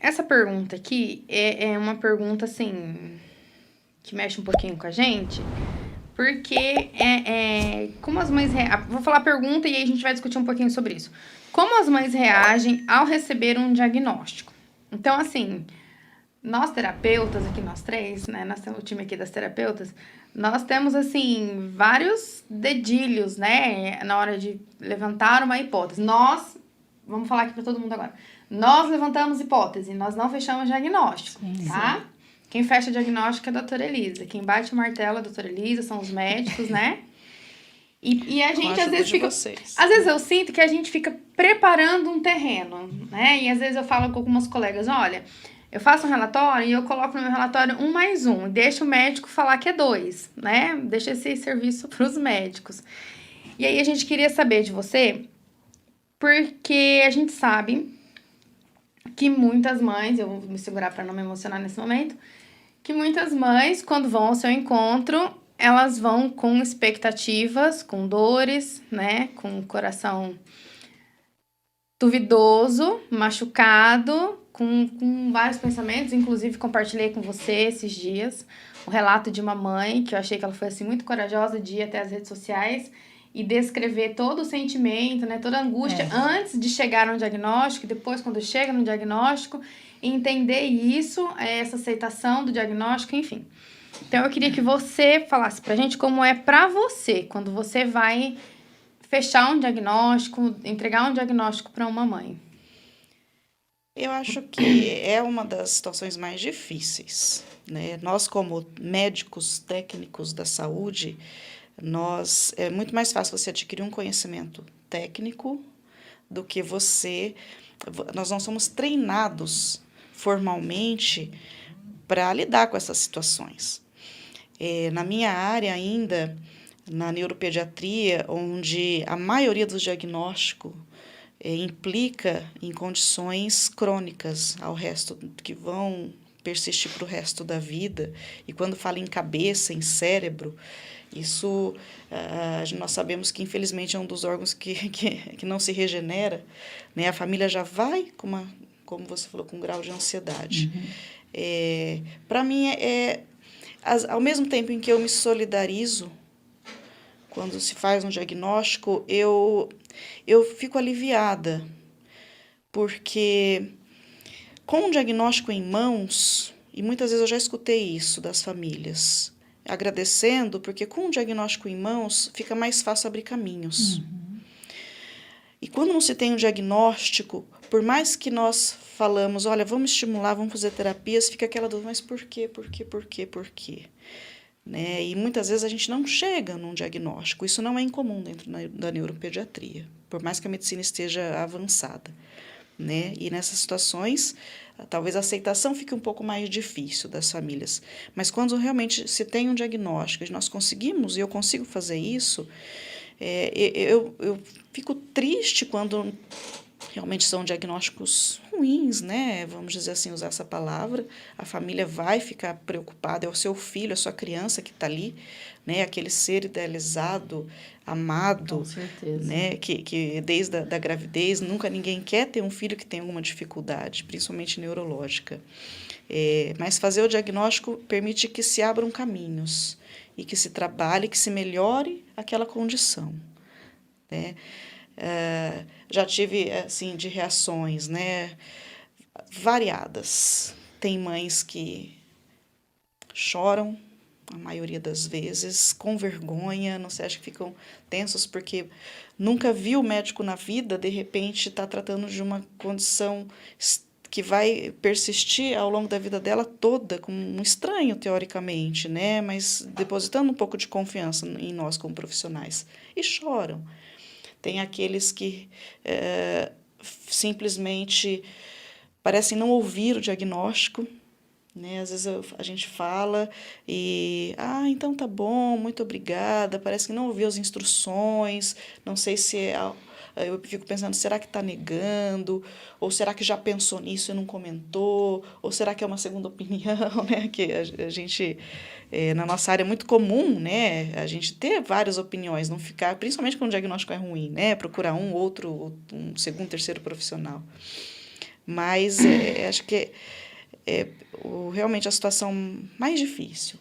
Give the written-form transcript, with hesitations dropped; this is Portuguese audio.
essa pergunta aqui é uma pergunta, assim, que mexe um pouquinho com a gente, porque como as mães vou falar a pergunta e aí a gente vai discutir um pouquinho sobre isso. Como as mães reagem ao receber um diagnóstico? Então, assim, nós terapeutas aqui, nós três, né? Nós temos o time aqui das terapeutas, nós temos, assim, vários dedilhos, né? Na hora de levantar uma hipótese. Vamos falar aqui para todo mundo agora. Nós levantamos hipótese, nós não fechamos diagnóstico, Sim, tá? sim. Quem fecha diagnóstico é a doutora Elisa. Quem bate o martelo é a doutora Elisa, são os médicos, né? E a gente, às vezes, fica... Vocês. Às vezes eu sinto que a gente fica preparando um terreno, né? E às vezes eu falo com algumas colegas, olha, eu faço um relatório e eu coloco no meu relatório 1+1. Deixa o médico falar que é 2, né? Deixa esse serviço para os médicos. E aí a gente queria saber de você, porque a gente sabe que muitas mães, eu vou me segurar para não me emocionar nesse momento, que muitas mães, quando vão ao seu encontro, elas vão com expectativas, com dores, né? Com o coração duvidoso, machucado, com vários pensamentos. Inclusive, compartilhei com você esses dias o relato de uma mãe, que eu achei que ela foi assim, muito corajosa de ir até as redes sociais e descrever todo o sentimento, né? Toda a angústia antes de chegar no diagnóstico, e depois, quando chega no diagnóstico, entender isso, essa aceitação do diagnóstico, enfim. Então, eu queria que você falasse pra gente como é pra você, quando você vai fechar um diagnóstico, entregar um diagnóstico para uma mãe. Eu acho que é uma das situações mais difíceis, né? Nós, como médicos técnicos da saúde, é muito mais fácil você adquirir um conhecimento técnico do que nós não somos treinados formalmente para lidar com essas situações. Na minha área ainda, na neuropediatria, onde a maioria dos diagnósticos implica em condições crônicas que vão persistir para o resto da vida. E quando fala em cabeça, em cérebro, isso nós sabemos que infelizmente é um dos órgãos que não se regenera, né? A família já vai como você falou, com um grau de ansiedade. Para mim, ao mesmo tempo em que eu me solidarizo quando se faz um diagnóstico, eu fico aliviada, porque com um diagnóstico em mãos, e muitas vezes eu já escutei isso das famílias, agradecendo, porque com um diagnóstico em mãos fica mais fácil abrir caminhos. E quando não se tem um diagnóstico, por mais que nós falamos, olha, vamos estimular, vamos fazer terapias, fica aquela dúvida, mas por quê? Né? E muitas vezes a gente não chega num diagnóstico. Isso não é incomum dentro da neuropediatria, por mais que a medicina esteja avançada. Né? E nessas situações, talvez a aceitação fique um pouco mais difícil das famílias. Mas quando realmente se tem um diagnóstico, e nós conseguimos, e eu consigo fazer isso, eu fico triste quando realmente são diagnósticos ruins, né? Vamos dizer assim, usar essa palavra. A família vai ficar preocupada, é o seu filho, a sua criança que está ali, né? Aquele ser idealizado, amado. Com certeza. Né? Que desde a gravidez, nunca ninguém quer ter um filho que tem alguma dificuldade, principalmente neurológica. Mas fazer o diagnóstico permite que se abram caminhos e que se trabalhe, que se melhore aquela condição, né? Já tive, assim, de reações, né, variadas. Tem mães que choram, a maioria das vezes, com vergonha, não sei, acho que ficam tensos porque nunca viu o médico na vida, de repente está tratando de uma condição que vai persistir ao longo da vida dela toda, como um estranho, teoricamente, né, mas depositando um pouco de confiança em nós como profissionais, e choram. Tem aqueles que simplesmente parecem não ouvir o diagnóstico, né? Às vezes a gente fala e... então tá bom, muito obrigada. Parece que não ouviu as instruções, não sei se eu fico pensando, será que está negando? Ou será que já pensou nisso e não comentou? Ou será que é uma segunda opinião, né? Que a gente... na nossa área é muito comum, né, a gente ter várias opiniões, não ficar, principalmente quando o diagnóstico é ruim, né, procurar um segundo, terceiro profissional. Mas acho que realmente a situação mais difícil